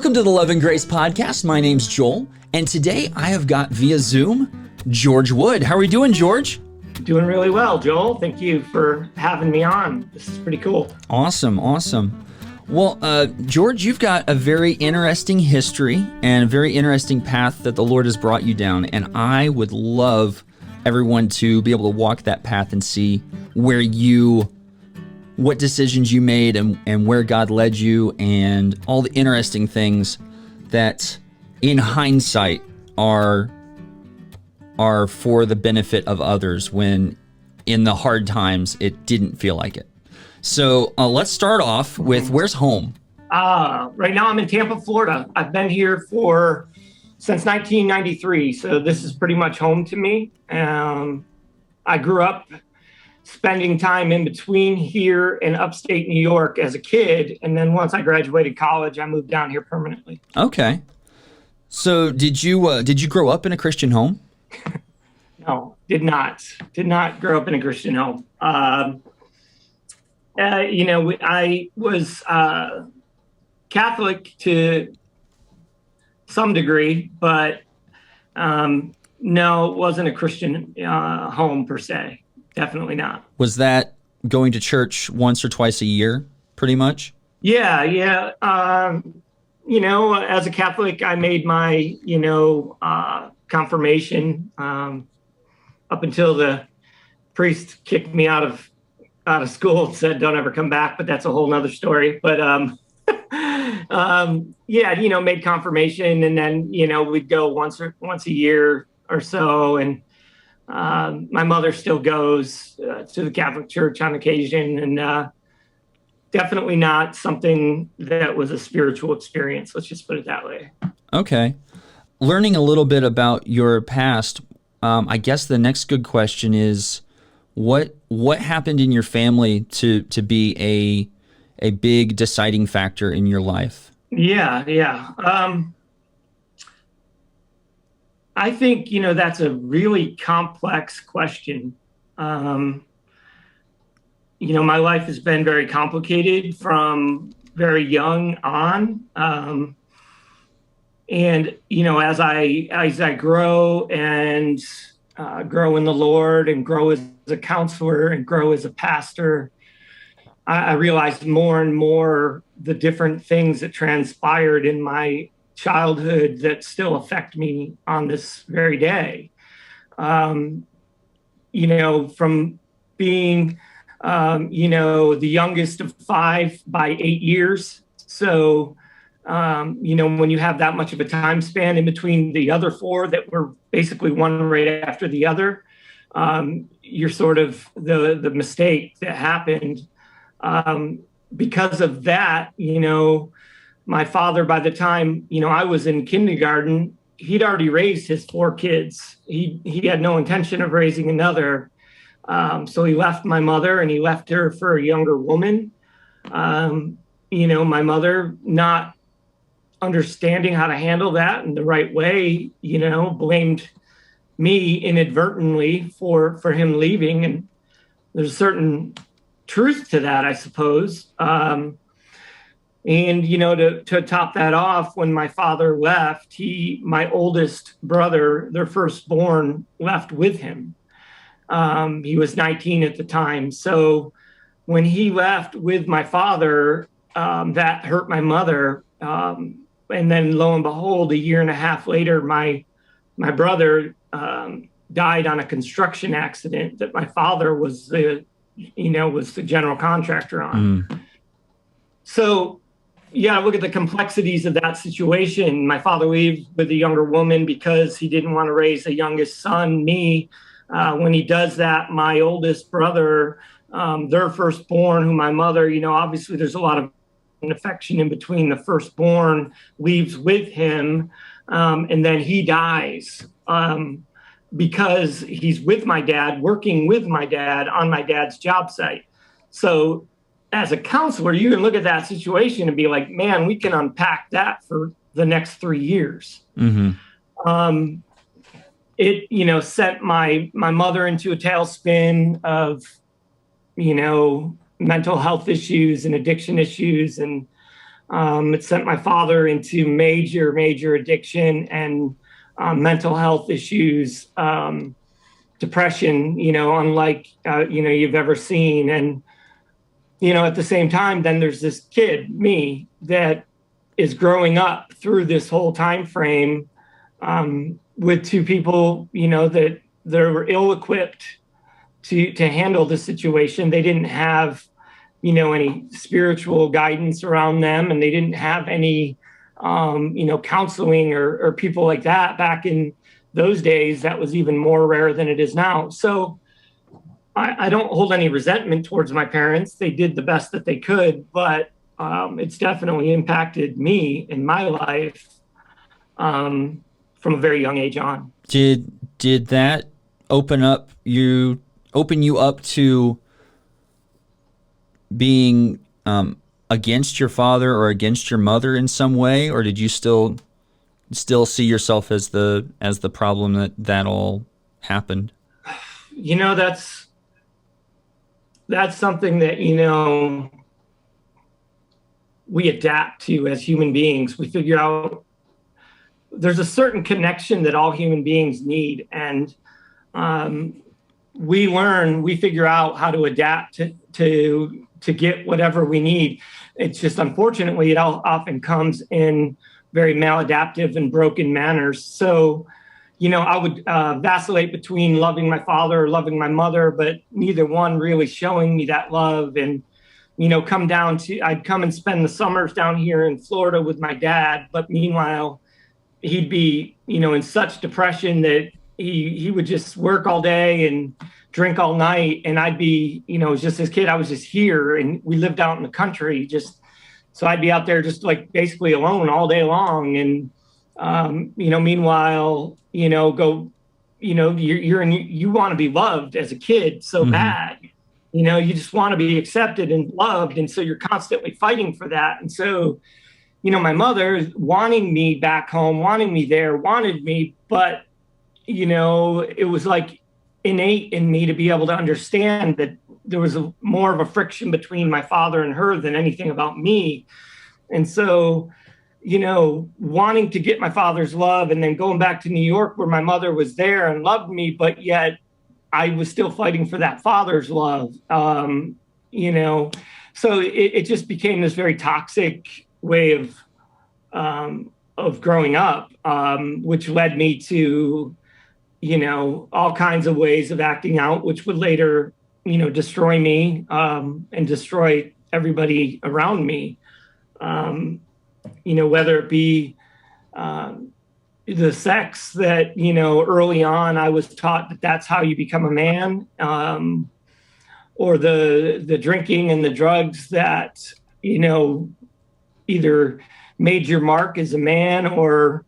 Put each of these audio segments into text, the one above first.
Welcome to the Love and Grace Podcast. My name's Joel, and today I have got via Zoom George Wood. How are we doing, George? Doing really well, Joel. Thank you for having me on. This is pretty cool. Awesome. Well, George, you've got a very interesting history and a very interesting path that the Lord has brought you down, and I would love everyone to be able to walk that path and see what decisions you made and where God led you, and all the interesting things that in hindsight are for the benefit of others when in the hard times it didn't feel like it. So let's start off with, where's home? Right now I'm in Tampa, Florida. I've been here since 1993, so this is pretty much home to me. I grew up spending time in between here and upstate New York as a kid, and then once I graduated college, I moved down here permanently. Okay. So did you grow up in a Christian home? No, did not grow up in a Christian home. I was Catholic to some degree, but no, it wasn't a Christian home per se. Definitely not. Was that going to church once or twice a year, pretty much? Yeah. As a Catholic, I made my, confirmation up until the priest kicked me out of school and said, don't ever come back. But that's a whole nother story. But made confirmation, and then, we'd go once a year or so. And my mother still goes to the Catholic Church on occasion, and definitely not something that was a spiritual experience. Let's just put it that way. Okay. Learning a little bit about your past, I guess the next good question is, what happened in your family to be a big deciding factor in your life? Yeah. I think, that's a really complex question. My life has been very complicated from very young on. And as I grow and grow in the Lord and grow as a counselor and grow as a pastor, I realized more and more the different things that transpired in my childhood that still affect me on this very day. From being, the youngest of 5 by 8 years. So, when you have that much of a time span in between the other 4 that were basically one right after the other, you're sort of the mistake that happened. Because of that, my father, by the time, I was in kindergarten, he'd already raised his 4 kids. He had no intention of raising another. So he left my mother, and he left her for a younger woman. My mother, not understanding how to handle that in the right way, blamed me inadvertently for him leaving. And there's a certain truth to that, I suppose. To top that off, when my father left, my oldest brother, their firstborn, left with him. He was 19 at the time. So when he left with my father, that hurt my mother. And then lo and behold, a year and a half later, my brother died on a construction accident that my father was the general contractor on. So you got to look at the complexities of that situation. My father leaves with a younger woman because he didn't want to raise the youngest son, me. When he does that, my oldest brother, their firstborn, who my mother, obviously there's a lot of affection in between. The firstborn leaves with him, and then he dies because he's with my dad, working with my dad on my dad's job site. So as a counselor, you can look at that situation and be like, man, we can unpack that for the next 3 years. Mm-hmm. It, sent my mother into a tailspin of, mental health issues and addiction issues. And It sent my father into major addiction and mental health issues, depression, unlike, you've ever seen. And, at the same time, then there's this kid, me, that is growing up through this whole time frame with two people, that were ill-equipped to handle the situation. They didn't have, any spiritual guidance around them, and they didn't have any, counseling or people like that back in those days. That was even more rare than it is now. So I don't hold any resentment towards my parents. They did the best that they could, but it's definitely impacted me in my life from a very young age on. Did that open you up to being against your father or against your mother in some way, or did you still see yourself as the problem that all happened? That's something that we adapt to as human beings. We figure out there's a certain connection that all human beings need, and we figure out how to adapt to get whatever we need. It's just, unfortunately, it often comes in very maladaptive and broken manners. So, I would vacillate between loving my father or loving my mother, but neither one really showing me that love. And, I'd come and spend the summers down here in Florida with my dad, but meanwhile, he'd be, in such depression that he would just work all day and drink all night. And I'd be, just this kid, I was just here, and we lived out in the country, so I'd be out there just like basically alone all day long. And, meanwhile, you want to be loved as a kid so bad, you just want to be accepted and loved. And so you're constantly fighting for that. And so, my mother wanting me back home, wanting me there, wanted me, but, it was like innate in me to be able to understand that there was more of a friction between my father and her than anything about me. And so, wanting to get my father's love and then going back to New York where my mother was there and loved me, but yet I was still fighting for that father's love. So it just became this very toxic way of growing up, which led me to, all kinds of ways of acting out, which would later, destroy me and destroy everybody around me. Whether it be the sex that, early on I was taught that that's how you become a man, or the drinking and the drugs that, either made your mark as a man or,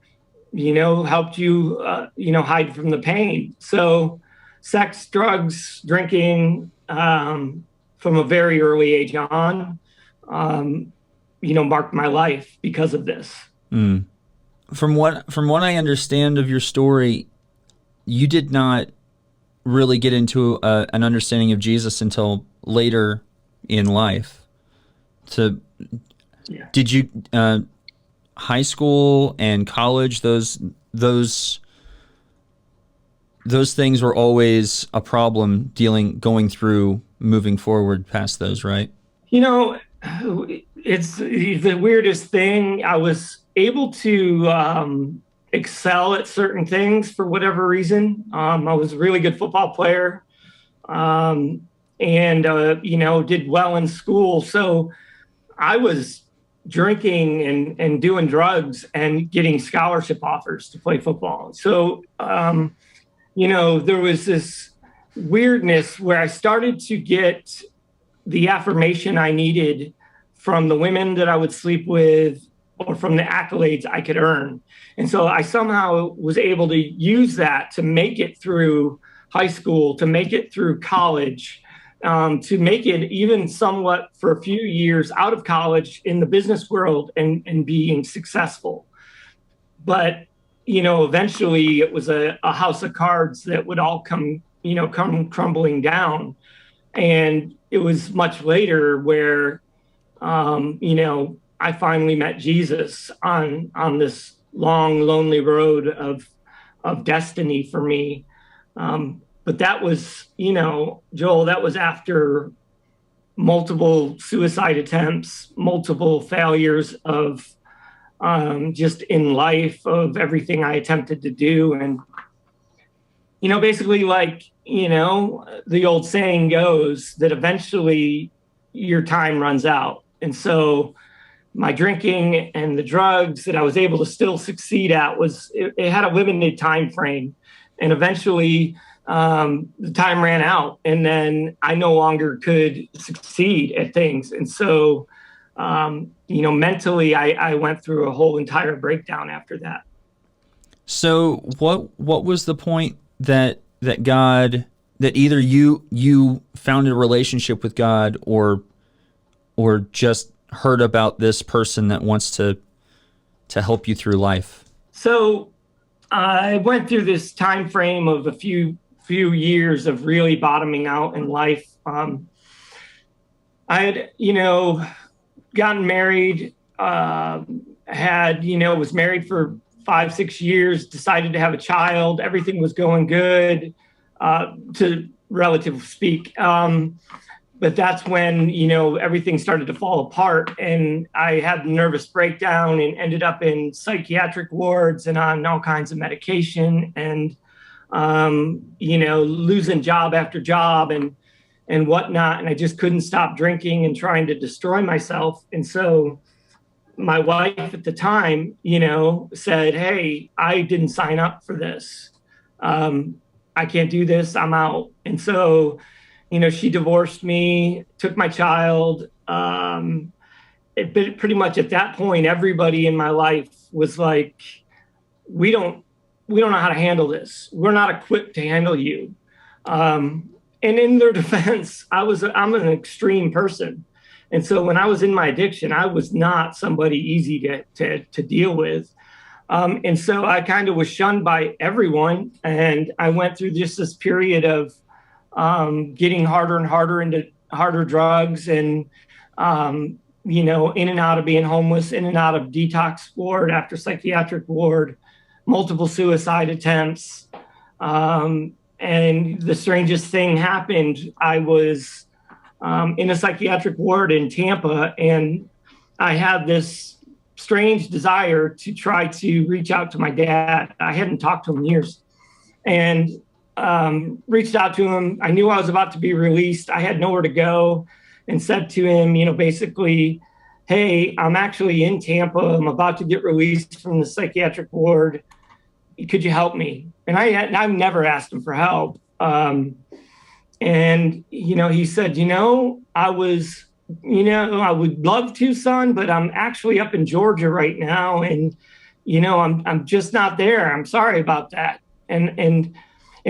helped you, hide from the pain. So sex, drugs, drinking from a very early age on, marked my life because of this. Mm. From what I understand of your story, you did not really get into an understanding of Jesus until later in life. Did you high school and college, those things were always a problem going through, moving forward past those, right? It's the weirdest thing. I was able to excel at certain things for whatever reason. I was a really good football player, and did well in school. So I was drinking and doing drugs and getting scholarship offers to play football. So there was this weirdness where I started to get the affirmation I needed from the women that I would sleep with or from the accolades I could earn. And so I somehow was able to use that to make it through high school, to make it through college, to make it even somewhat for a few years out of college in the business world and being successful. But, eventually it was a house of cards that would all come crumbling down. And it was much later where, I finally met Jesus on this long, lonely road of destiny for me. But that was, Joel, that was after multiple suicide attempts, multiple failures of just in life, of everything I attempted to do. And, basically, like, the old saying goes that eventually your time runs out. And so my drinking and the drugs that I was able to still succeed at it had a limited time frame. And eventually the time ran out, and then I no longer could succeed at things. And so, mentally, I went through a whole entire breakdown after that. So what was the point that God, that either you found a relationship with God, or just heard about this person that wants to help you through life? So I went through this time frame of a few years of really bottoming out in life. I had, gotten married, was married for 5-6 years, decided to have a child. Everything was going good, to relative speak. But that's when, everything started to fall apart, and I had a nervous breakdown and ended up in psychiatric wards and on all kinds of medication, and, losing job after job and whatnot. And I just couldn't stop drinking and trying to destroy myself. And so my wife at the time, said, "Hey, I didn't sign up for this. I can't do this. I'm out." And so, she divorced me, took my child. Pretty much at that point, everybody in my life was like, we don't know how to handle this. We're not equipped to handle you. And in their defense, I'm an extreme person. And so when I was in my addiction, I was not somebody easy to deal with. And so I kind of was shunned by everyone. And I went through just this period of getting harder and harder into harder drugs, and, in and out of being homeless, in and out of detox ward after psychiatric ward, multiple suicide attempts. And the strangest thing happened. I was in a psychiatric ward in Tampa, and I had this strange desire to try to reach out to my dad. I hadn't talked to him in years, and reached out to him. I knew I was about to be released. I had nowhere to go, and said to him, basically, "Hey, I'm actually in Tampa. I'm about to get released from the psychiatric ward. Could you help me?" And I've never asked him for help. And, he said, "I would love to, son, but I'm actually up in Georgia right now. And, I'm just not there. I'm sorry about that." And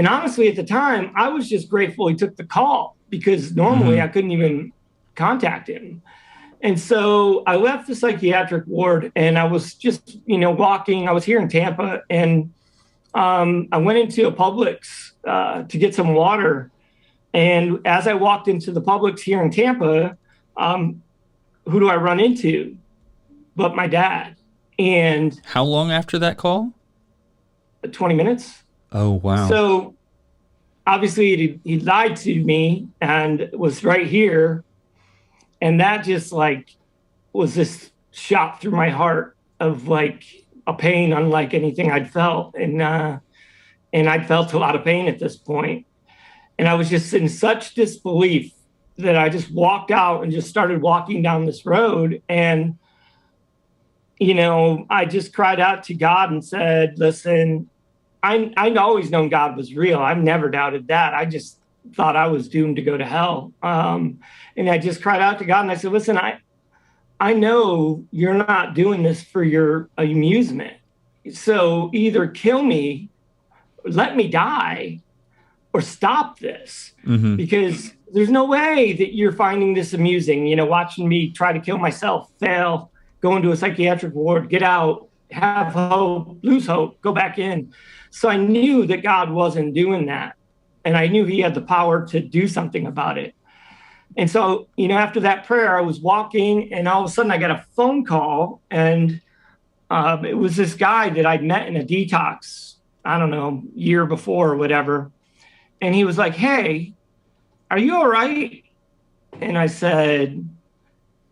honestly, at the time, I was just grateful he took the call, because normally I couldn't even contact him. And so I left the psychiatric ward, and I was just, walking. I was here in Tampa, and I went into a Publix to get some water. And as I walked into the Publix here in Tampa, who do I run into but my dad? And how long after that call? 20 minutes. Oh, wow. So obviously he lied to me and was right here. And that just was this shot through my heart of a pain unlike anything I'd felt. And I'd felt a lot of pain at this point. And I was just in such disbelief that I just walked out and just started walking down this road. And, I just cried out to God and said, "Listen, I'd always known God was real. I've never doubted that. I just thought I was doomed to go to hell." And I just cried out to God and I said, "Listen, I know you're not doing this for your amusement. So either kill me, let me die, or stop this, because there's no way that you're finding this amusing, watching me try to kill myself, fail, go into a psychiatric ward, get out, have hope, lose hope, go back in." So I knew that God wasn't doing that. And I knew he had the power to do something about it. And so, after that prayer, I was walking, and all of a sudden I got a phone call, and it was this guy that I'd met in a detox, I don't know, year before or whatever. And he was like, "Hey, are you all right?" And I said,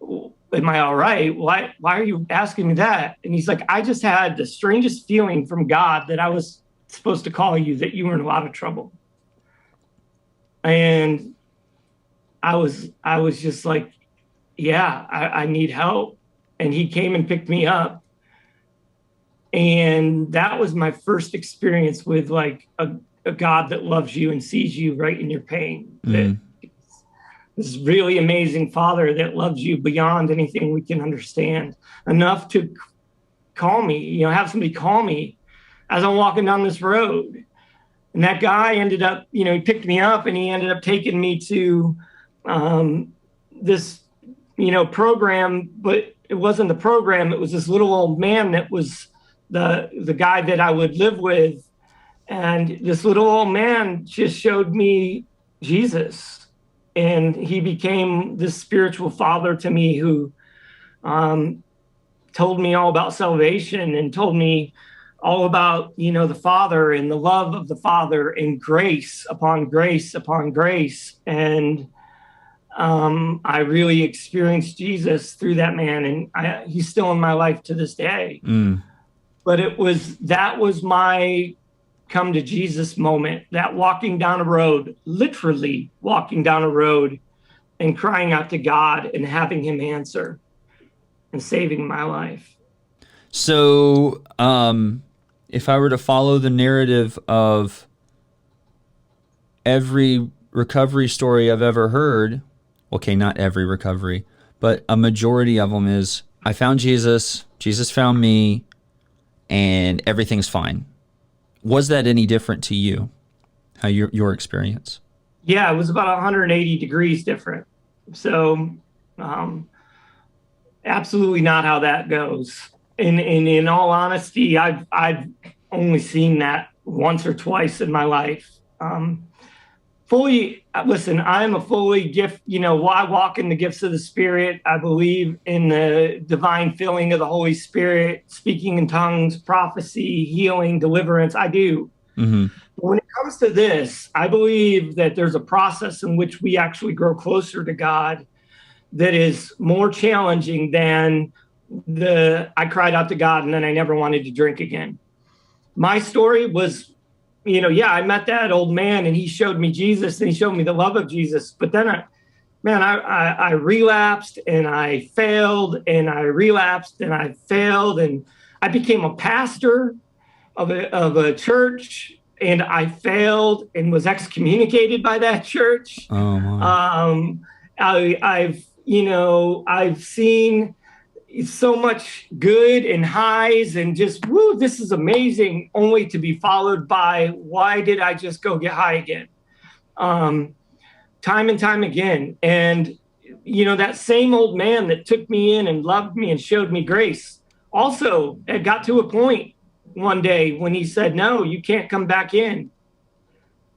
"Am I all right? Why are you asking me that?" And he's like, "I just had the strangest feeling from God that I was supposed to call you, that you were in a lot of trouble." And I was just like, "Yeah, I need help." And he came and picked me up. And that was my first experience with like a God that loves you and sees you right in your pain. That this really amazing Father that loves you beyond anything we can understand, enough to call me, have somebody call me as I'm walking down this road. And that guy ended up, he picked me up, and he ended up taking me to this, program, but it wasn't the program. It was this little old man that was the guy that I would live with. And this little old man just showed me Jesus. And he became this spiritual father to me, who told me all about salvation, and told me all about, the Father and the love of the Father, and grace upon grace upon grace. And I really experienced Jesus through that man, and he's still in my life to this day. But that was my come to Jesus moment, that walking down a road, literally walking down a road and crying out to God and having him answer and saving my life. So, if I were to follow the narrative of every recovery story I've ever heard, okay, not every recovery, but a majority of them is, I found Jesus, Jesus found me, and everything's fine. Was that any different to you? How your experience? Yeah, it was about 180 degrees different. So, absolutely not how that goes. And in all honesty, I've only seen that once or twice in my life. Listen, I'm a fully gift, I walk in the gifts of the Spirit. I believe in the divine filling of the Holy Spirit, speaking in tongues, prophecy, healing, deliverance. I do. Mm-hmm. But when it comes to this, I believe that there's a process in which we actually grow closer to God that is more challenging than I cried out to God and then I never wanted to drink again. My story was, I met that old man and he showed me Jesus and he showed me the love of Jesus. But then I relapsed and I failed and I relapsed and I failed, and I became a pastor of a church, and I failed and was excommunicated by that church. Oh my. I've seen so much good and highs and just, woo, this is amazing, only to be followed by, why did I just go get high again? Time and time again. And, that same old man that took me in and loved me and showed me grace, also, it got to a point one day when he said, "No, you can't come back in.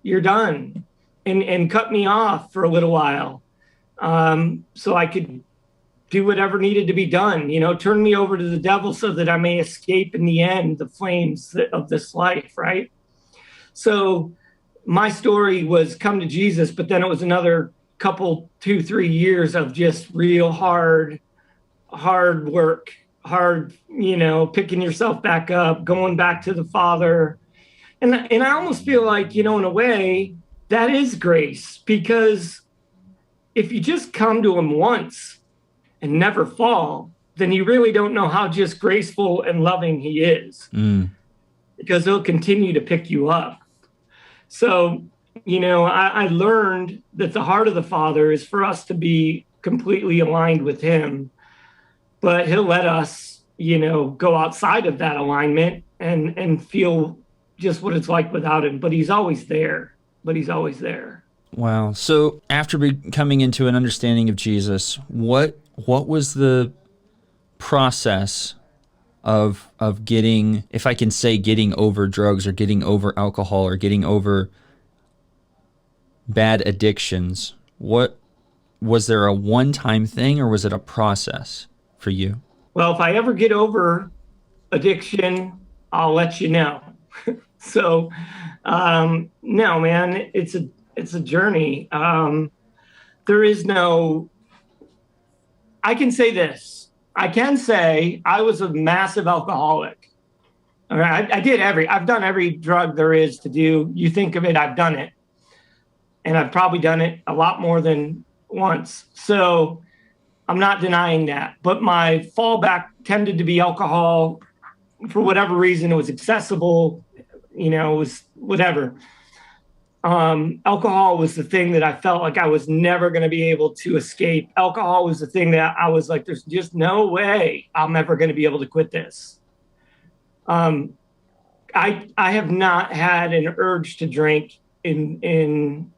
You're done," and cut me off for a little while, so I could do whatever needed to be done, turn me over to the devil so that I may escape in the end the flames of this life, right? So my story was come to Jesus, but then it was another couple, 2-3 years of just real hard work, picking yourself back up, going back to the Father. And I almost feel like, in a way, that is grace, because if you just come to him once and never fall, then you really don't know how just graceful and loving he is, because he'll continue to pick you up. So, I learned that the heart of the Father is for us to be completely aligned with him, but he'll let us, go outside of that alignment and feel just what it's like without him. But he's always there. Wow. So after coming into an understanding of Jesus, what was the process of getting, if I can say, getting over drugs or getting over alcohol or getting over bad addictions? What was there a one-time thing, or was it a process for you? Well, if I ever get over addiction, I'll let you know. So, no, man, it's a journey. There is no. I can say this. I can say I was a massive alcoholic. All right, I've done every drug there is to do. You think of it, I've done it, and I've probably done it a lot more than once. So I'm not denying that. But my fallback tended to be alcohol. For whatever reason, it was accessible. It was whatever. Alcohol was the thing that I felt like I was never going to be able to escape. Alcohol was the thing that I was like, there's just no way I'm ever going to be able to quit this. I have not had an urge to drink in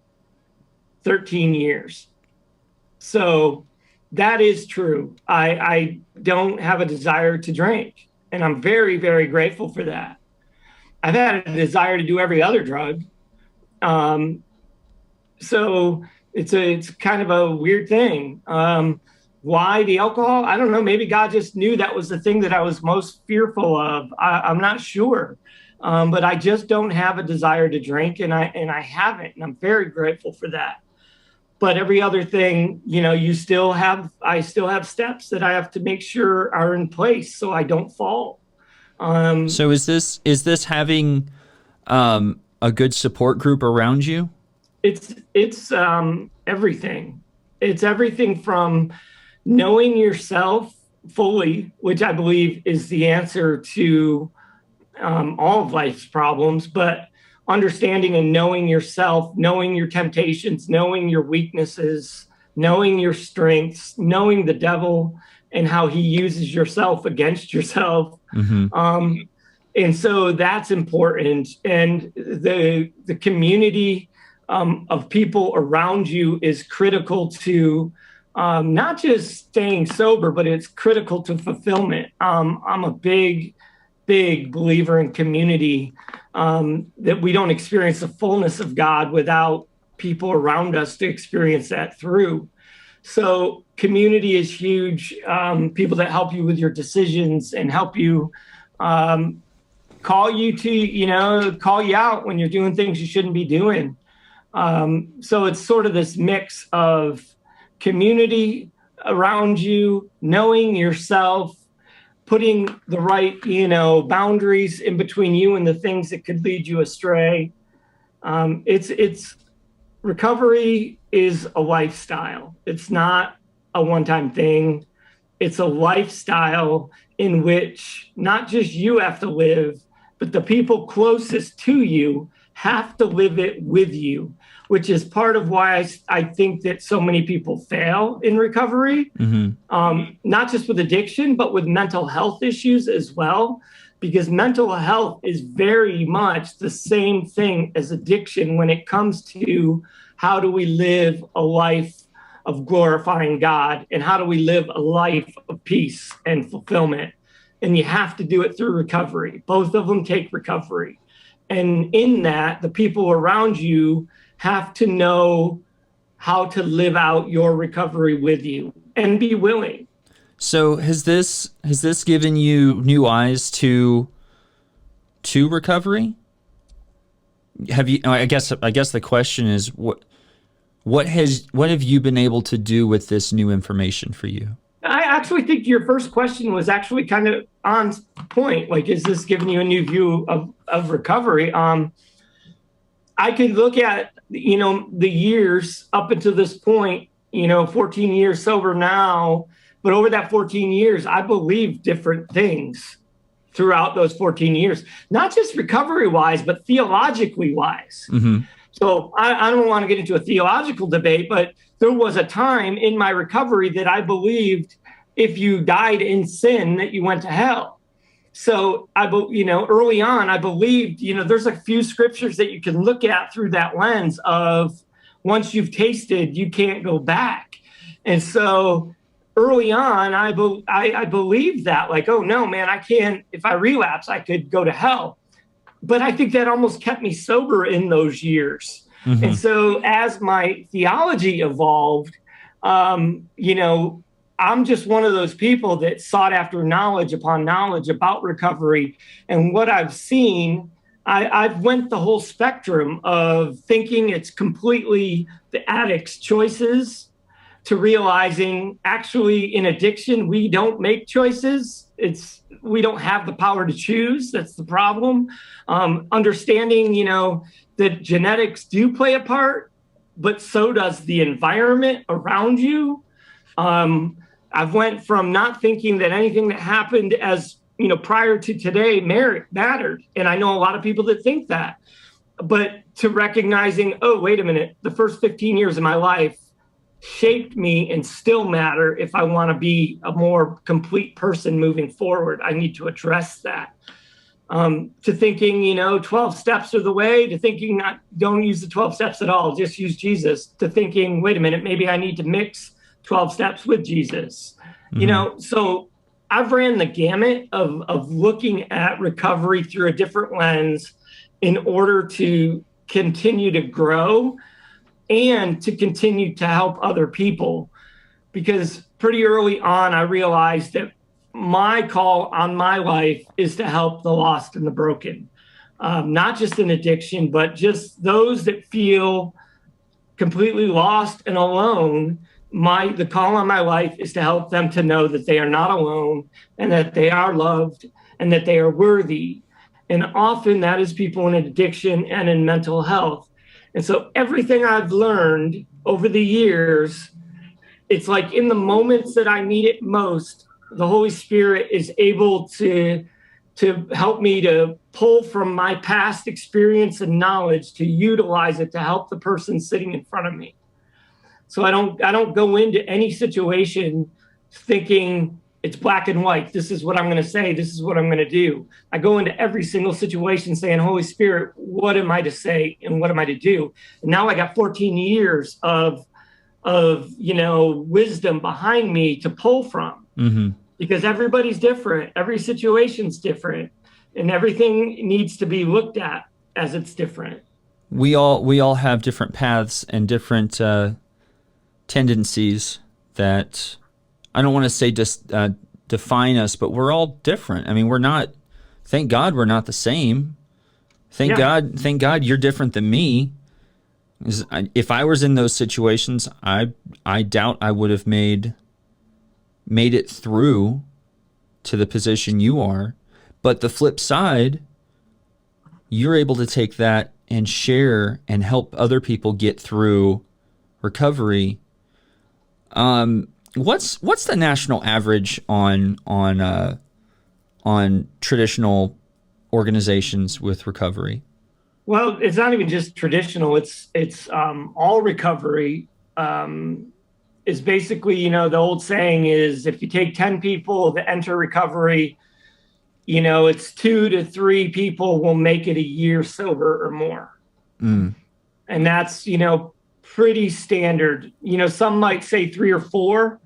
13 years. So that is true. I don't have a desire to drink, and I'm very, very grateful for that. I've had a desire to do every other drug. So it's kind of a weird thing. Why the alcohol? I don't know. Maybe God just knew that was the thing that I was most fearful of. I'm not sure. But I just don't have a desire to drink, and I haven't, and I'm very grateful for that. But every other thing, I still have steps that I have to make sure are in place so I don't fall. So is this having a good support group around you? It's everything. It's everything from knowing yourself fully, which I believe is the answer to all of life's problems, but understanding and knowing yourself, knowing your temptations, knowing your weaknesses, knowing your strengths, knowing the devil and how he uses yourself against yourself. Mm-hmm. And so that's important. And the community of people around you is critical to not just staying sober, but it's critical to fulfillment. I'm a big believer in community, that we don't experience the fullness of God without people around us to experience that through. So community is huge. People that help you with your decisions and help you, call you out when you're doing things you shouldn't be doing. So it's sort of this mix of community around you, knowing yourself, putting the right, boundaries in between you and the things that could lead you astray. It's recovery is a lifestyle. It's not a one-time thing. It's a lifestyle in which not just you have to live, but the people closest to you have to live it with you, which is part of why I think that so many people fail in recovery, not just with addiction, but with mental health issues as well, because mental health is very much the same thing as addiction when it comes to how do we live a life of glorifying God and how do we live a life of peace and fulfillment. And you have to do it through recovery. Both of them take recovery. And in that, the people around you have to know how to live out your recovery with you and be willing. So has this given you new eyes to recovery? Have you? I guess the question is what have you been able to do with this new information for you? I actually think your first question was actually kind of on point. Like, is this giving you a new view of recovery? I could look at, the years up until this point, 14 years sober now, but over that 14 years, I believed different things throughout those 14 years, not just recovery wise, but theologically wise. Mm-hmm. So I don't want to get into a theological debate, but there was a time in my recovery that I believed if you died in sin that you went to hell. So early on, I believed, there's a few scriptures that you can look at through that lens of once you've tasted, you can't go back. And so early on, I believed that, like, oh no, man, I can't, if I relapse, I could go to hell. But I think that almost kept me sober in those years. Mm-hmm. And so as my theology evolved, You know, I'm just one of those people that sought after knowledge upon knowledge about recovery. And what I've seen, I've went the whole spectrum of thinking it's completely the addict's choices to realizing actually in addiction, we don't make choices. We don't have the power to choose. That's the problem. Understanding, you know, that genetics do play a part, but so does the environment around you. I've went from not thinking that anything that happened as, you know, prior to today mattered. And I know a lot of people that think that, but to recognizing, oh, wait a minute, the first 15 years of my life shaped me and still matter. If I want to be a more complete person moving forward, I need to address that. To thinking, you know, 12 steps are the way, to thinking don't use the 12 steps at all, just use Jesus, to thinking, wait a minute, maybe I need to mix 12 steps with Jesus. Mm-hmm. You know, so I've ran the gamut of looking at recovery through a different lens in order to continue to grow and to continue to help other people. Because pretty early on, I realized that my call on my life is to help the lost and the broken, not just in addiction, but just those that feel completely lost and alone. The call on my life is to help them to know that they are not alone and that they are loved and that they are worthy. And often that is people in addiction and in mental health. And so everything I've learned over the years, it's like in the moments that I need it most, the Holy Spirit is able to help me to pull from my past experience and knowledge to utilize it to help the person sitting in front of me. So I don't go into any situation thinking it's black and white. This is what I'm going to say. This is what I'm going to do. I go into every single situation saying, Holy Spirit, what am I to say and what am I to do? And now I got 14 years of you know, wisdom behind me to pull from. Mm-hmm. Because everybody's different. Every situation's different. And everything needs to be looked at as it's different. We all have different paths and different tendencies that I don't want to say just define us, but we're all different. I mean, we're not. Thank God we're not the same. Thank God you're different than me. If I was in those situations, I doubt I would have made it through to the position you are. But the flip side, you're able to take that and share and help other people get through recovery. What's the national average on traditional organizations with recovery? Well, it's not even just traditional. It's all recovery. Is basically, you know, the old saying is if you take 10 people that enter recovery, you know, it's 2 to 3 people will make it a year sober or more. Mm. And that's, you know, pretty standard. You know, some might say 3 or 4,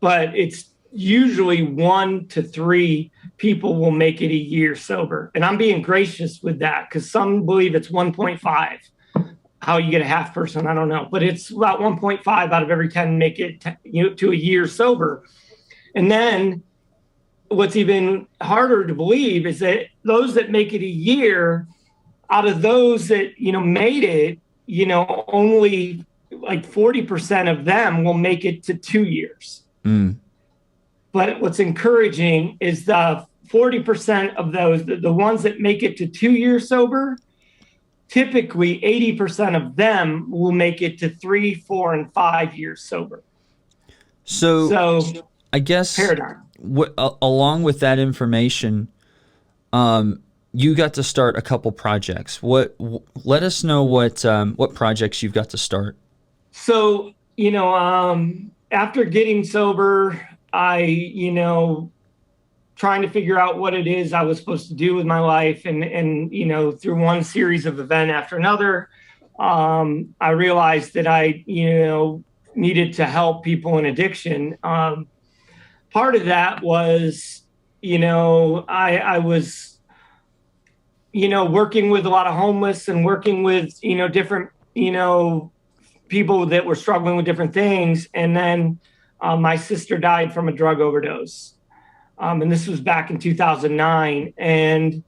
but it's usually 1 to 3 people will make it a year sober. And I'm being gracious with that because some believe it's 1.5. How you get a half person, I don't know, but it's about 1.5 out of every 10 make it to a year sober. And then what's even harder to believe is that those that make it a year, out of those that, you know, made it, you know, only like 40% of them will make it to 2 years. Mm. But what's encouraging is the 40% of those, the ones that make it to 2 years sober, typically 80% of them will make it to 3, 4, and 5 years sober. So I guess paradigm. Along with that information, you got to start a couple projects. Let us know what projects you've got to start. So, you know, after getting sober, I, you know, trying to figure out what it is I was supposed to do with my life. And you know, through one series of event after another, I realized that I, you know, needed to help people in addiction. Part of that was, you know, I was, you know, working with a lot of homeless and working with, you know, different, you know, people that were struggling with different things. And then my sister died from a drug overdose. And this was back in 2009. And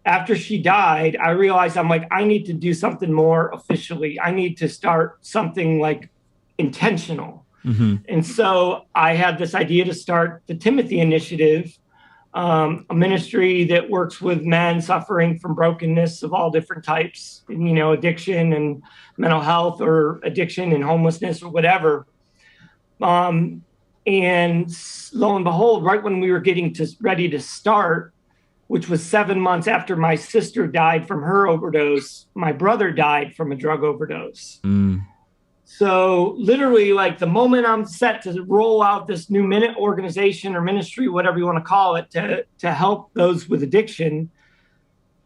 after she died, I realized I'm like, I need to do something more officially. I need to start something like intentional. And so I had this idea to start the Timothy Initiative, a ministry that works with men suffering from brokenness of all different types, addiction and mental health, or addiction and homelessness, or whatever. And lo and behold, right when we were getting ready to start, which was 7 months after my sister died from her overdose, my brother died from a drug overdose. So literally, like, the moment I'm set to roll out this new organization or ministry, whatever you want to call it, to help those with addiction,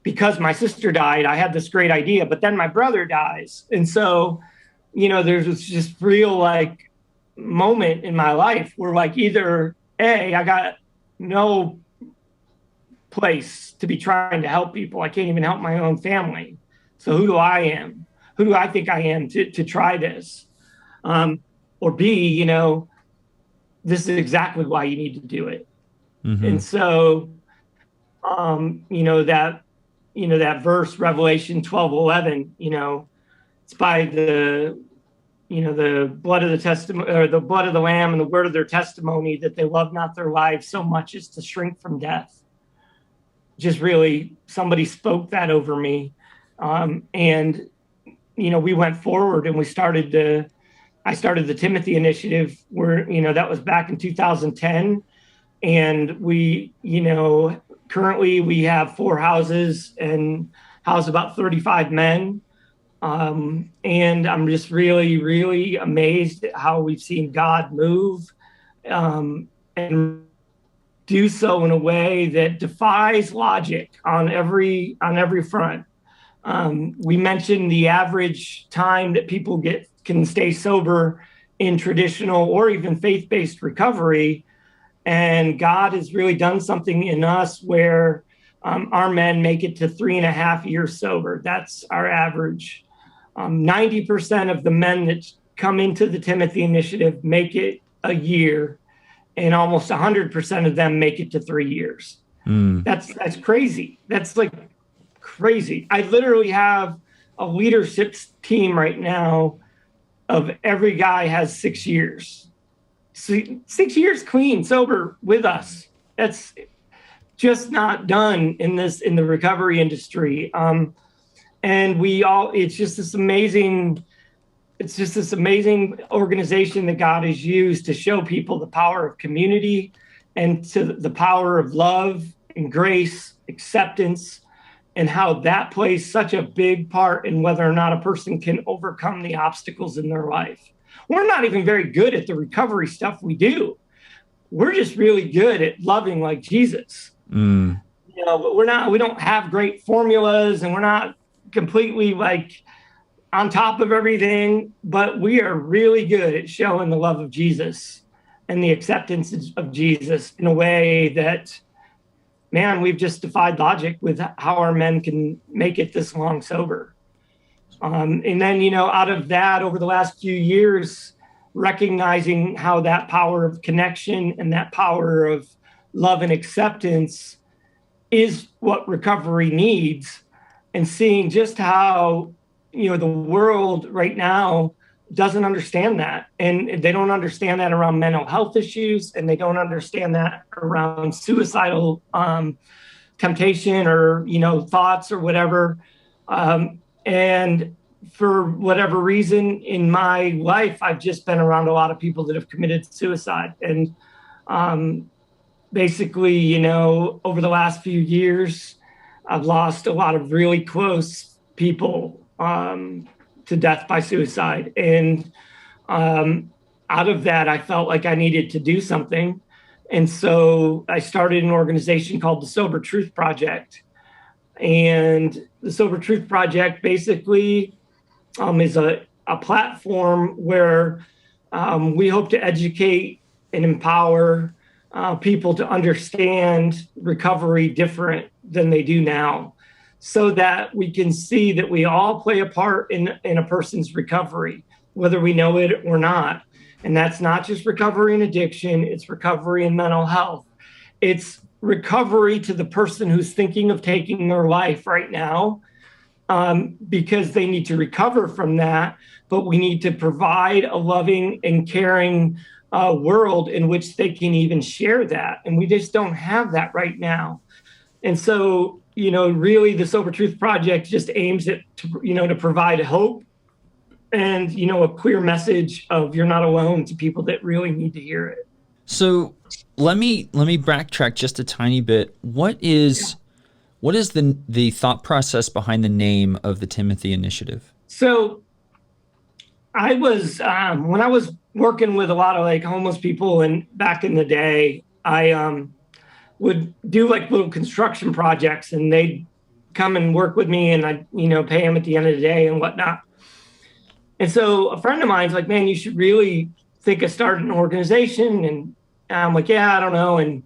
because my sister died, I had this great idea, but then my brother dies. And so, there's this just real like moment in my life where, like, either I got no place to be trying to help people. I can't even help my own family. So who do I think I am to try this? Or B, this is exactly why you need to do it. And so, that verse, Revelation 12:11, it's by the blood of the testimony, or the blood of the Lamb, and the word of their testimony, that they love not their lives so much as to shrink from death. Just really, somebody spoke that over me. And we went forward and I started the Timothy Initiative, where, that was back in 2010. And we, currently we have 4 houses and house about 35 men. And I'm just really, really amazed at how we've seen God move, and do so in a way that defies logic on every front. We mentioned the average time that people can stay sober in traditional or even faith-based recovery. And God has really done something in us where our men make it to 3.5 years sober. That's our average. 90% of the men that come into the Timothy Initiative make it a year, and almost 100% of them make it to 3 years. That's crazy. That's like crazy. I literally have a leadership team right now of every guy has 6 years. 6 years clean, sober with us. That's just not done in the recovery industry. And it's just this amazing organization that God has used to show people the power of community, and to the power of love and grace, acceptance, and how that plays such a big part in whether or not a person can overcome the obstacles in their life. We're not even very good at the recovery stuff we do. We're just really good at loving like Jesus. But we don't have great formulas, and we're not completely like on top of everything, but we are really good at showing the love of Jesus and the acceptance of Jesus in a way that, man, we've just defied logic with how our men can make it this long sober. And then, out of that, over the last few years, recognizing how that power of connection and that power of love and acceptance is what recovery needs, and seeing just how, the world right now doesn't understand that. And they don't understand that around mental health issues, and they don't understand that around suicidal temptation or, thoughts or whatever. And for whatever reason in my life, I've just been around a lot of people that have committed suicide. And basically, over the last few years, I've lost a lot of really close people to death by suicide. And out of that, I felt like I needed to do something. And so I started an organization called the Sober Truth Project. And the Sober Truth Project basically is a platform where we hope to educate and empower people to understand recovery different than they do now, so that we can see that we all play a part in a person's recovery. whether we know it or not. And that's not just recovery in addiction, it's recovery in mental health. It's recovery to the person who's thinking of taking their life right now, because they need to recover from that. But we need to provide a loving and caring world in which they can even share that. And we just don't have that right now. And so, really the Sober Truth Project just aims at, to provide hope and, a clear message of you're not alone to people that really need to hear it. So let me backtrack just a tiny bit. What is the thought process behind the name of the Timothy Initiative? So I was, when I was working with a lot of like homeless people and back in the day, I would do like little construction projects, and they'd come and work with me, and I'd, pay them at the end of the day and whatnot. And so a friend of mine's like, man, you should really think of starting an organization. And I'm like, yeah, I don't know. And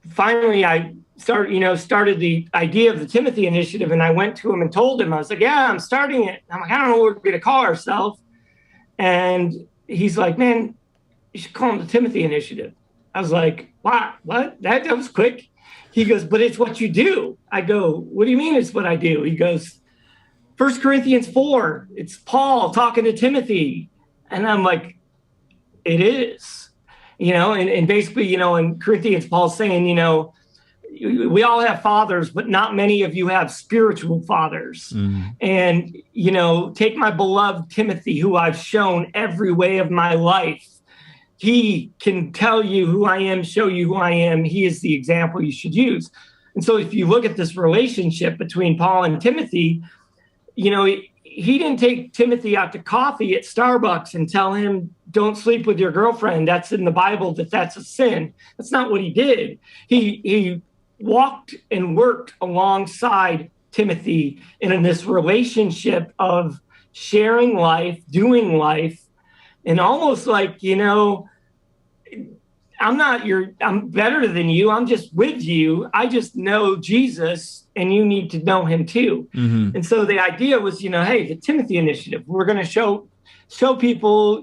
finally I started the idea of the Timothy Initiative. And I went to him and told him, I was like, yeah, I'm starting it. I'm like, I don't know what we're going to call ourselves. And he's like, man, you should call them the Timothy Initiative. I was like, wow, what? That was quick. He goes, but it's what you do. I go, what do you mean it's what I do? He goes, 1 Corinthians 4, it's Paul talking to Timothy. And I'm like, it is, and basically, in Corinthians, Paul's saying, we all have fathers, but not many of you have spiritual fathers. And, take my beloved Timothy, who I've shown every way of my life. He can tell you who I am, show you who I am. He is the example you should use. And so if you look at this relationship between Paul and Timothy, he didn't take Timothy out to coffee at Starbucks and tell him, don't sleep with your girlfriend. That's in the Bible, that's a sin. That's not what he did. He walked and worked alongside Timothy in this relationship of sharing life, doing life, and almost like, I'm better than you. I'm just with you. I just know Jesus, and you need to know him too. And so the idea was, hey, the Timothy Initiative, we're going to show people,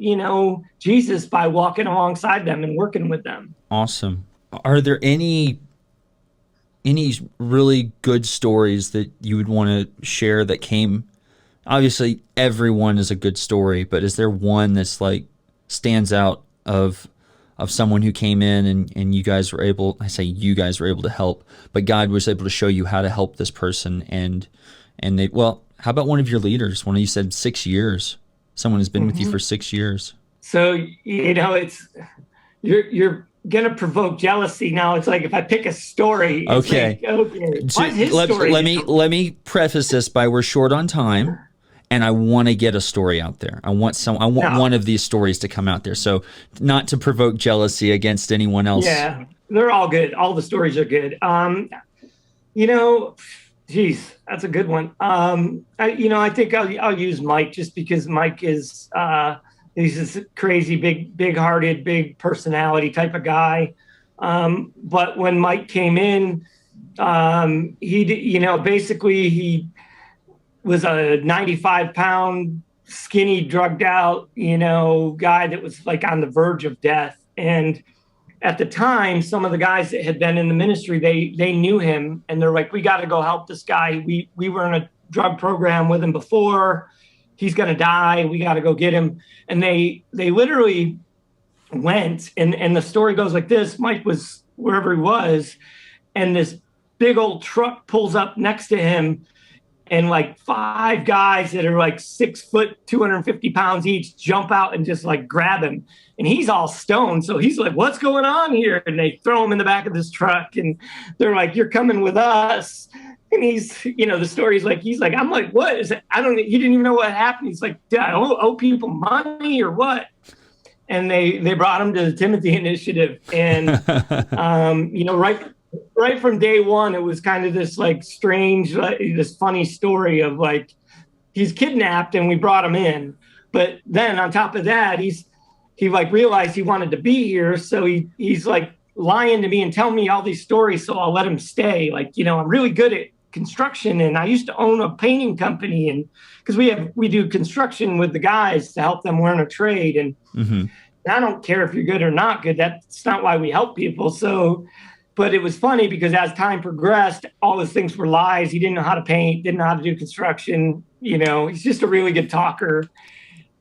Jesus by walking alongside them and working with them. Awesome. Are there any really good stories that you would want to share that came? Obviously, everyone is a good story, but is there one that's like stands out of someone who came in and you guys were able, I say you guys were able to help, but God was able to show you how to help this person, and they, well, how about one of your leaders? One of you said 6 years. Someone has been with you for 6 years. So, it's, you're going to provoke jealousy now. It's like if I pick a story. Okay. Like, okay. What's his story? Let me preface this by we're short on time. And I want to get a story out there. I want one of these stories to come out there. So not to provoke jealousy against anyone else. Yeah, they're all good. All the stories are good. Geez, that's a good one. I think I'll use Mike just because Mike is he's this crazy, big-hearted, big personality type of guy. But when Mike came in, he was a 95-pound, skinny, drugged out, guy that was like on the verge of death. And at the time, some of the guys that had been in the ministry, they knew him, and they're like, we got to go help this guy. We were in a drug program with him before. He's going to die. We got to go get him. And they literally went, and the story goes like this. Mike was wherever he was, and this big old truck pulls up next to him, and like 5 guys that are like 6 foot, 250 pounds each jump out and just like grab him. And he's all stoned. So he's like, what's going on here? And they throw him in the back of this truck, and they're like, you're coming with us. And he's, the story's like, he's like, I'm like, what is it? You didn't even know what happened. He's like, did I owe people money or what? And they brought him to the Timothy Initiative. And, right from day one, it was kind of this like strange, this funny story of like, he's kidnapped and we brought him in. But then on top of that, he like realized he wanted to be here. So he's like lying to me and telling me all these stories. So I'll let him stay. Like, I'm really good at construction, and I used to own a painting company, and because we do construction with the guys to help them learn a trade, and I don't care if you're good or not good. That's not why we help people. So, but it was funny because as time progressed, all those things were lies. He didn't know how to paint, didn't know how to do construction. He's just a really good talker.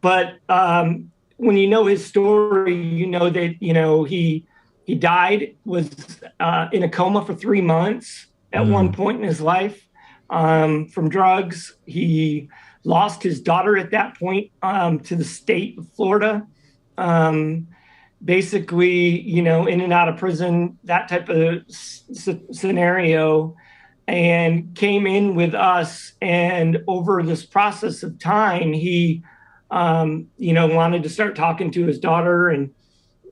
But when you know his story, you know that he died, was in a coma for 3 months at one point in his life from drugs. He lost his daughter at that point to the state of Florida. Basically, in and out of prison, that type of scenario, and came in with us. And over this process of time, he, wanted to start talking to his daughter. And,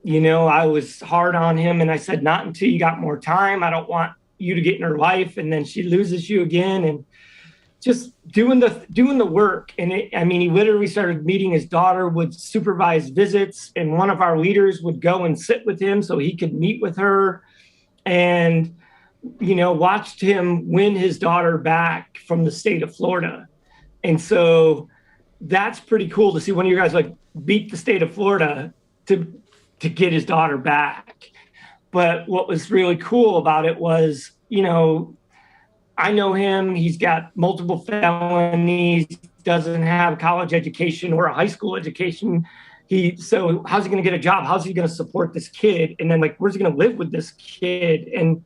I was hard on him, and I said, not until you got more time. I don't want you to get in her life, and then she loses you again. And just doing the work. And he literally started meeting his daughter, would supervise visits, and one of our leaders would go and sit with him so he could meet with her, and, watched him win his daughter back from the state of Florida. And so that's pretty cool to see one of you guys beat the state of Florida to get his daughter back. But what was really cool about it was, I know him. He's got multiple felonies, doesn't have a college education or a high school education. So how's he going to get a job? How's he going to support this kid? And then where's he going to live with this kid? And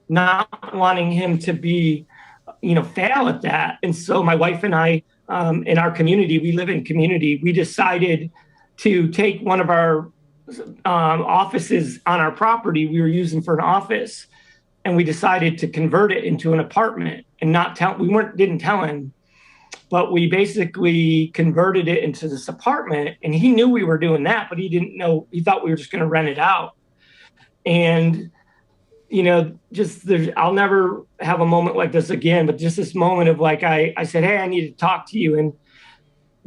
not wanting him to be, fail at that. And so my wife and I, in our community, we live in community. We decided to take one of our offices on our property we were using for an office, and we decided to convert it into an apartment and didn't tell him, but we basically converted it into this apartment. And he knew we were doing that, but he didn't know, he thought we were just going to rent it out. And, I'll never have a moment like this again, but just this moment of I said, hey, I need to talk to you. And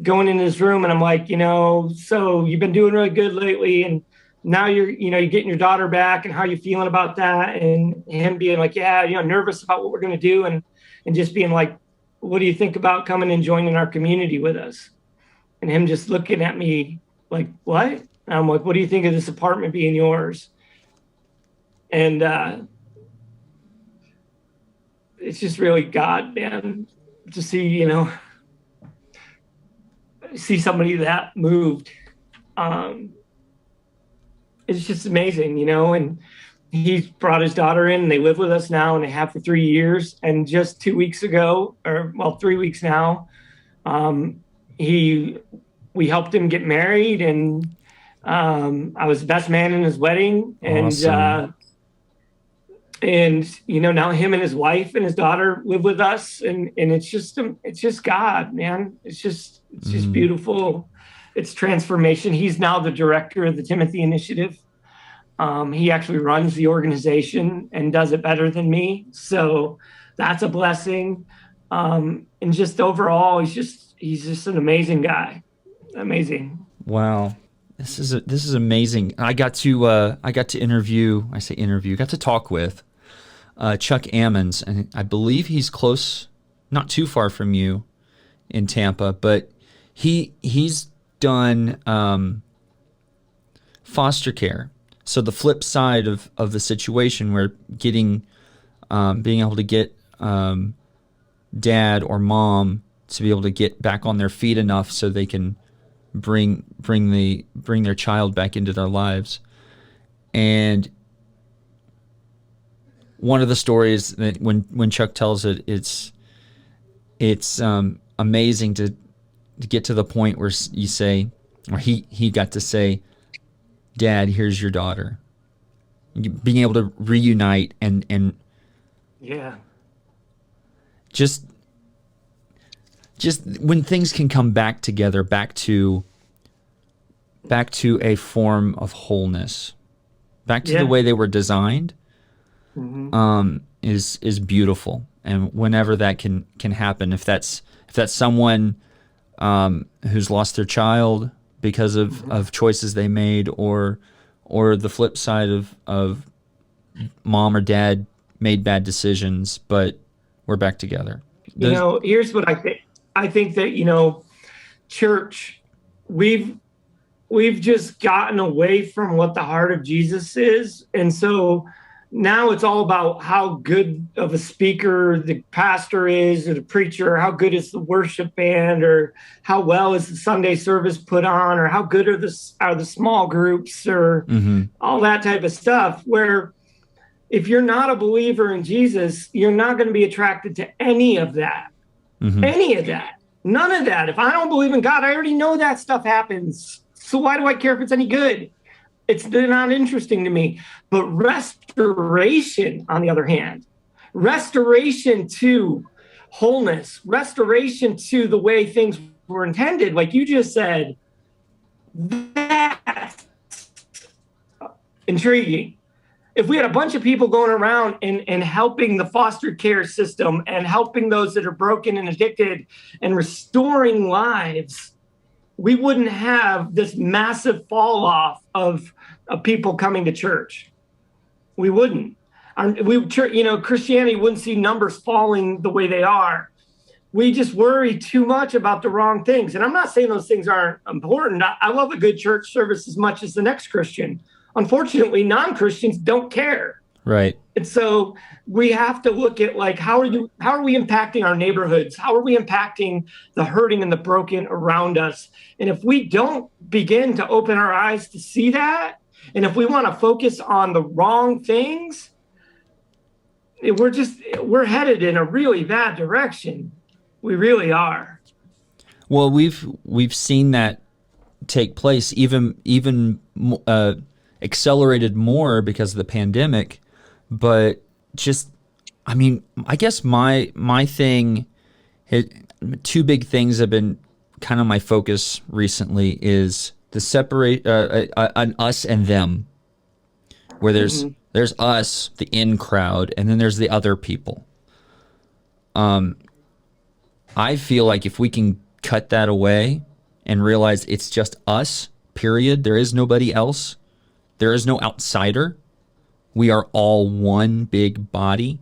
going in his room, and I'm like, so you've been doing really good lately, and now you're getting your daughter back, and how are you feeling about that? And him being like, yeah, nervous about what we're going to do. And just being like, what do you think about coming and joining our community with us? And him just looking at me like, what? And I'm like, what do you think of this apartment being yours? And it's just really God, man, to see, see somebody that moved. It's just amazing, and he's brought his daughter in, and they live with us now, and they have for 3 years. And just 2 weeks ago, 3 weeks now, we helped him get married, and I was the best man in his wedding. And Awesome. Now him and his wife and his daughter live with us, and it's just God, man. It's just beautiful. It's transformation. He's now the director of the Timothy Initiative. He actually runs the organization and does it better than me. So that's a blessing. And just overall, he's just an amazing guy. Amazing. Wow. This is amazing. I got to got to talk with Chuck Ammons, and I believe he's close, not too far from you in Tampa, but he's done foster care. So the flip side of the situation where being able to get dad or mom to be able to get back on their feet enough so they can bring their child back into their lives. And one of the stories that when Chuck tells it, it's amazing to get to the point where you say, or he got to say, Dad, here's your daughter. Being able to reunite and yeah, just when things can come back together, back to a form of wholeness, back to the way they were designed, is beautiful. And whenever that can happen, if that's someone who's lost their child because of choices they made, or the flip side of mom or dad made bad decisions, but we're back together. Here's what I think. I think that, church, we've just gotten away from what the heart of Jesus is. And so now it's all about how good of a speaker the pastor is, or the preacher, or how good is the worship band, or how well is the Sunday service put on, or how good are the small groups, or all that type of stuff, where if you're not a believer in Jesus, you're not going to be attracted to any of that. Any of that. None of that. If I don't believe in God, I already know that stuff happens. So why do I care if it's any good? They're not interesting to me. But restoration, on the other hand, restoration to wholeness, restoration to the way things were intended, like you just said, that's intriguing. If we had a bunch of people going around and helping the foster care system and helping those that are broken and addicted and restoring lives, we wouldn't have this massive fall off of people coming to church. We wouldn't. Christianity wouldn't see numbers falling the way they are. We just worry too much about the wrong things. And I'm not saying those things aren't important. I love a good church service as much as the next Christian. Unfortunately, non-Christians don't care. Right. And so we have to look at, like, how are we impacting our neighborhoods? How are we impacting the hurting and the broken around us? And if we don't begin to open our eyes to see that, and if we want to focus on the wrong things, we're headed in a really bad direction. We really are. Well, we've seen that take place even accelerated more because of the pandemic, but just, I mean, I guess my thing, two big things have been kind of my focus recently is the separate an us and them, where there's us, the in crowd, and then there's the other people. I feel like if we can cut that away and realize it's just us, period, there is nobody else. There is no outsider. We are all one big body.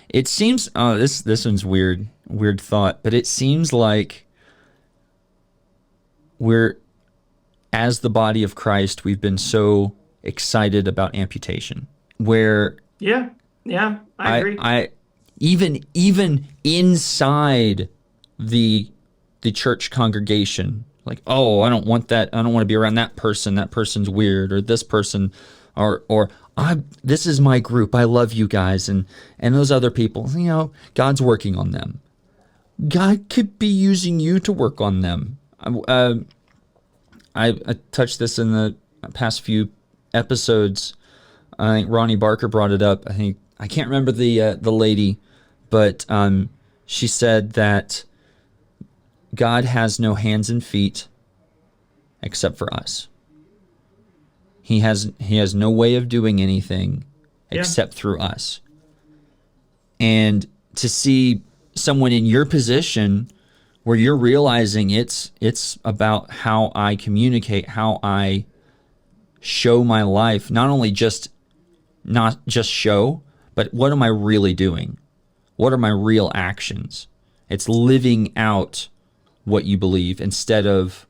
It seems this one's weird thought, but it seems like we're, as the body of Christ, we've been so excited about amputation. Where I agree. I even inside the church congregation, like, oh, I don't want that. I don't want to be around that person. That person's weird, or this person, or this is my group. I love you guys, and those other people. God's working on them. God could be using you to work on them. I touched this in the past few episodes. I think Ronnie Barker brought it up. I can't remember the lady, but she said that God has no hands and feet except for us. He has no way of doing anything except through us. And to see someone in your position where you're realizing it's about how I communicate, how I show my life, not just show, but what am I really doing? What are my real actions? It's living out what you believe instead of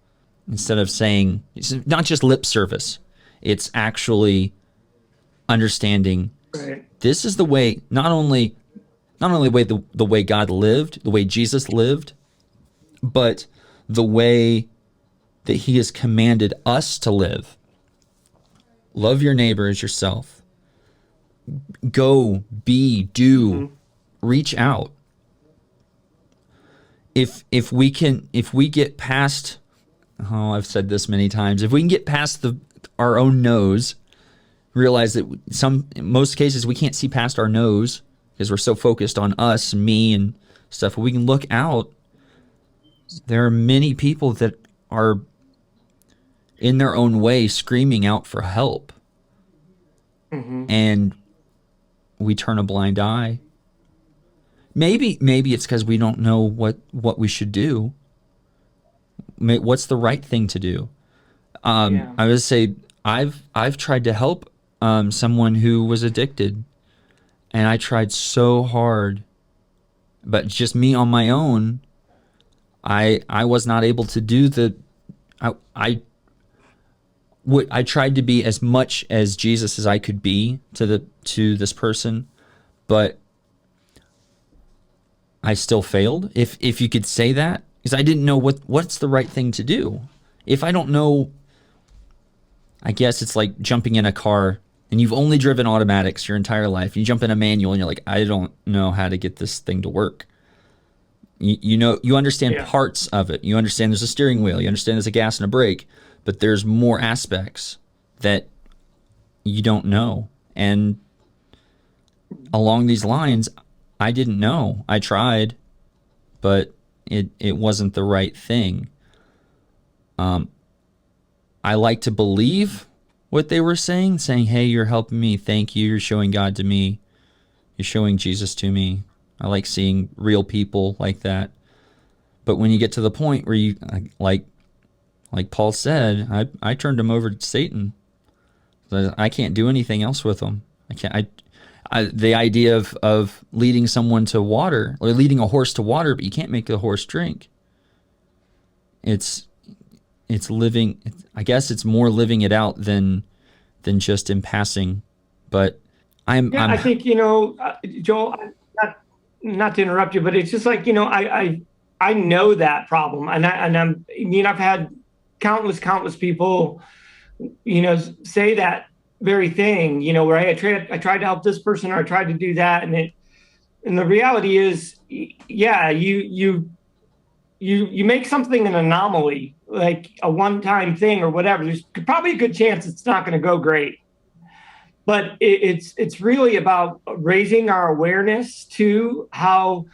saying, it's not just lip service. It's actually understanding this is the way, not only the way God lived, the way Jesus lived, but the way that he has commanded us to live. Love your neighbor as yourself. Go, be, do, reach out. If we get past, I've said this many times, if we can get past our own nose, realize that in most cases we can't see past our nose because we're so focused on us, me, and stuff. We can look out. There are many people that are in their own way screaming out for help. And we turn a blind eye. Maybe it's because we don't know what we should do. What's the right thing to do? I would say I've tried to help someone who was addicted And I tried so hard, but just me on my own, I was not able to do I tried to be as much as Jesus as I could be to this person, but I still failed. If you could say that, because I didn't know what's the right thing to do. If I don't know, I guess it's like jumping in a car and you've only driven automatics your entire life. You jump in a manual and you're like, I don't know how to get this thing to work. You understand parts of it. You understand there's a steering wheel. You understand there's a gas and a brake, but there's more aspects that you don't know. And along these lines, I didn't know. I tried, but it wasn't the right thing. I like to believe what they were saying, hey, you're helping me. Thank you. You're showing God to me. You're showing Jesus to me. I like seeing real people like that. But when you get to the point where you, like Paul said, I turned him over to Satan. I can't do anything else with him. I can't. The idea of leading someone to water, or leading a horse to water, but you can't make the horse drink. It's living. I guess it's more living it out than just in passing. But I think, Joel, not to interrupt you, but it's just like, I know that problem, and I've had countless people, say that very thing, where I tried to help this person, or I tried to do that, and the reality is, yeah, you make something an anomaly, like a one-time thing or whatever. There's probably a good chance it's not going to go great. But it's really about raising our awareness to how,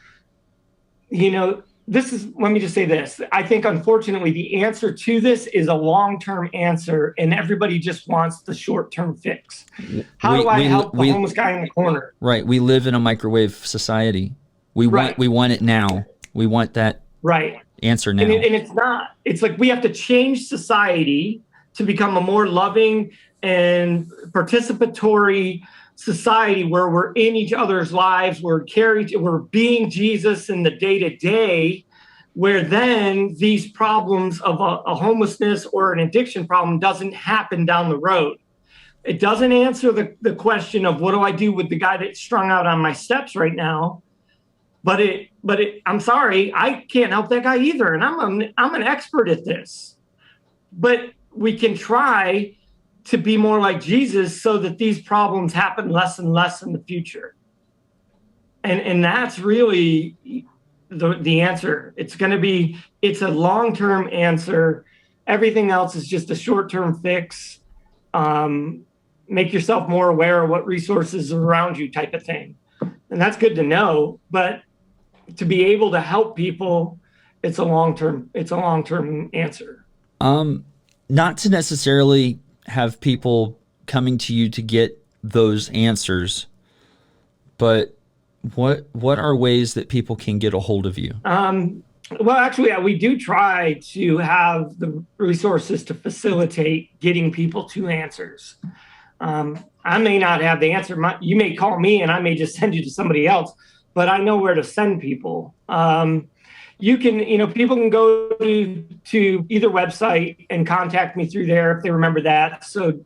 let me just say this. I think, unfortunately, the answer to this is a long-term answer, and everybody just wants the short-term fix. How do I help the homeless guy in the corner? Right. We live in a microwave society. We want it now. We want that answer now. And it's not. It's like we have to change society to become a more loving and participatory society where we're in each other's lives, we're being Jesus in the day-to-day, where then these problems of a homelessness or an addiction problem doesn't happen down the road. It doesn't answer the question of what do I do with the guy that's strung out on my steps right now. But I'm sorry, I can't help that guy either. And I'm an expert at this. But we can try to be more like Jesus so that these problems happen less and less in the future. And that's really the answer. It's a long-term answer. Everything else is just a short-term fix. Make yourself more aware of what resources are around you, type of thing. And that's good to know, but to be able to help people, it's a long-term answer. Not to necessarily have people coming to you to get those answers, but what are ways that people can get a hold of you? Well, actually, we do try to have the resources to facilitate getting people to answers. I may not have the answer. You may call me and I may just send you to somebody else, but I know where to send people. People can go to either website and contact me through there if they remember that. So,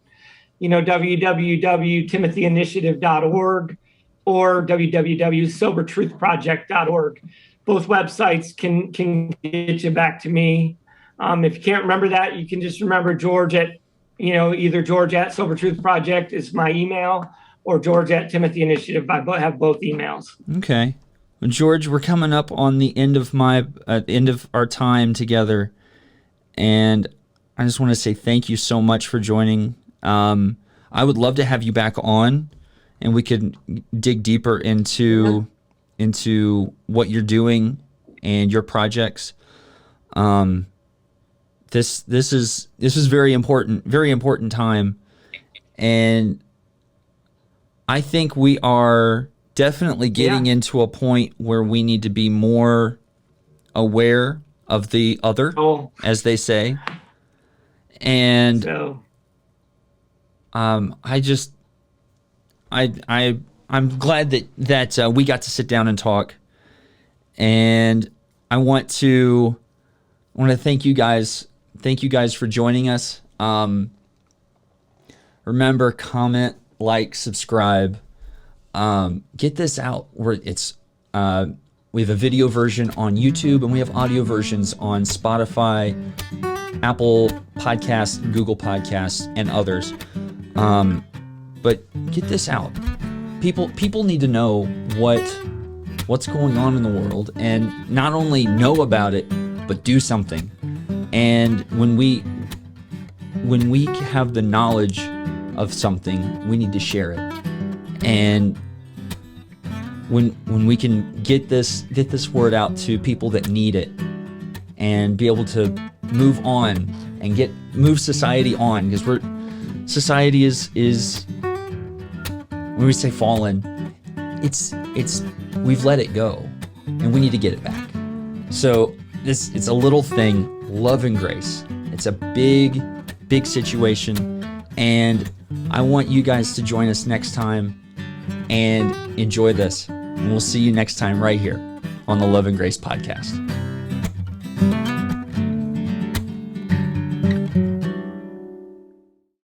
www.timothyinitiative.org or www.sobertruthproject.org. Both websites can get you back to me. If you can't remember that, you can just remember George at, either George at Sober Truth Project is my email, or George at Timothy Initiative. I have both emails. Okay. George, we're coming up on the end of our time together, and I just want to say thank you so much for joining. I would love to have you back on, and we could dig deeper into what you're doing and your projects. This is very important time, and I think we are definitely getting into a point where we need to be more aware of the other, as they say. And I I'm glad that we got to sit down and talk. And I want to thank you guys. Thank you guys for joining us. Remember, comment, like, subscribe. Get this out. We have a video version on YouTube, and we have audio versions on Spotify, Apple Podcasts, Google Podcasts, and others. But get this out. People need to know what's going on in the world, and not only know about it, but do something. And when we have the knowledge of something, we need to share it. And when we can get this word out to people that need it, and be able to move on and move society on, because society is when we say fallen, it's we've let it go, and we need to get it back. So it's a little thing, love and grace. It's a big situation, and I want you guys to join us next time and enjoy this. And we'll see you next time right here on the Love and Grace Podcast.